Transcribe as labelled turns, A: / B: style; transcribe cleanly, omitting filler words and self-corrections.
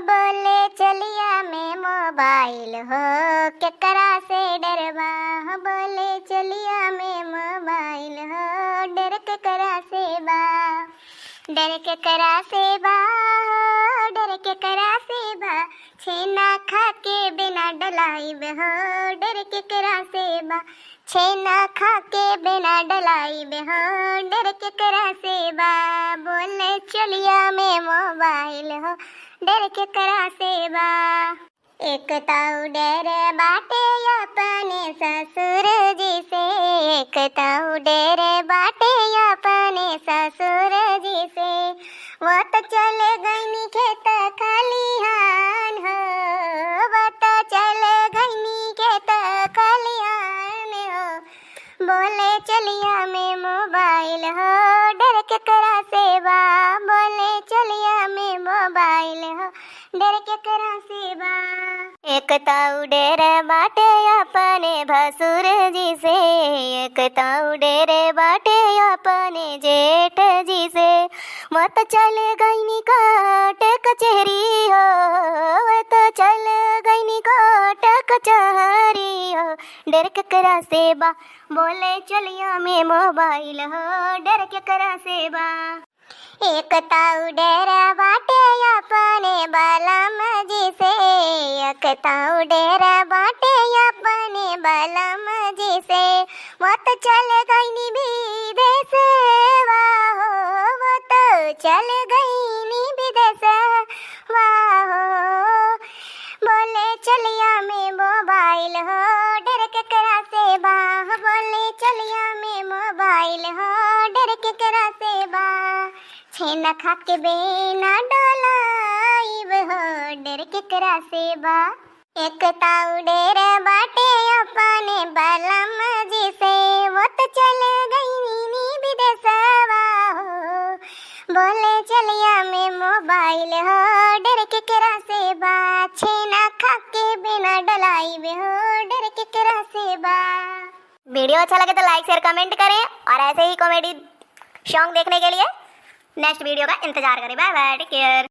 A: बोले चलिया में मोबाइल हो केकरा से डरबा। बोले चलिया में मोबाइल हो डर केकरा से बा। डर केकरा से बा, डर केकरा से बा। छेना खा के बिना डलाइब हो डर केकरा से बा। छेना खा के बिना डलाइब हो डर केकरा से बा। बोले चलिया में मोबाइल हो डर केकरा से बा। एक ताऊ डर बाटे अपने ससुर जी से। एक ताऊ डर बाटे अपने ससुर जी से। वो तो चले गईनी खेत खलिहान हो। वो तो चले गईनी खेत खलिहान हो। बोले चलिया में मोबाइल हो डर केकरा से बा। बोले चलिया में मोबाइल हो डर केकरा से बा। एक ताऊ डेर बाटे अपने भसुर जी से। एक ताऊ डेर बाटे अपने जेठ जी से। मत चले गईनी काट कचहरी हो। मत चले गईनी काट कचहरी हो डर केकरा से बा। बोले चलिया में मोबाइल हो डर केकरा से बा। एक ताऊ डेर बाटे अपने बलम जी से। एक ताऊ डेर बाटे अपने बलम जी से। वो तो चल गईनी विदेश वाहो। वो तो चल गईनी विदेश वाहो। बोले चलिया में मोबाइल हो डर केकरा से बा। बोले चलिया में मोबाइल हो डर केकरा से बा। छेना खा के बिना डलाइब हो डर केकरा से बा। एक ताऊ डेर बाटे अपने बलम जी से। वो तो चले गईनी विदेशवा हो। बोले चलिया में मोबाइल हो डर केकरा से बा। छेना खा के बिना डलाइब हो डर केकरा से बा। वीडियो अच्छा लगे तो लाइक शेयर कमेंट करें और ऐसे ही कॉमेडी सॉन्ग देखने के लिए नेक्स्ट वीडियो का इंतजार करें। Bye bye, take care.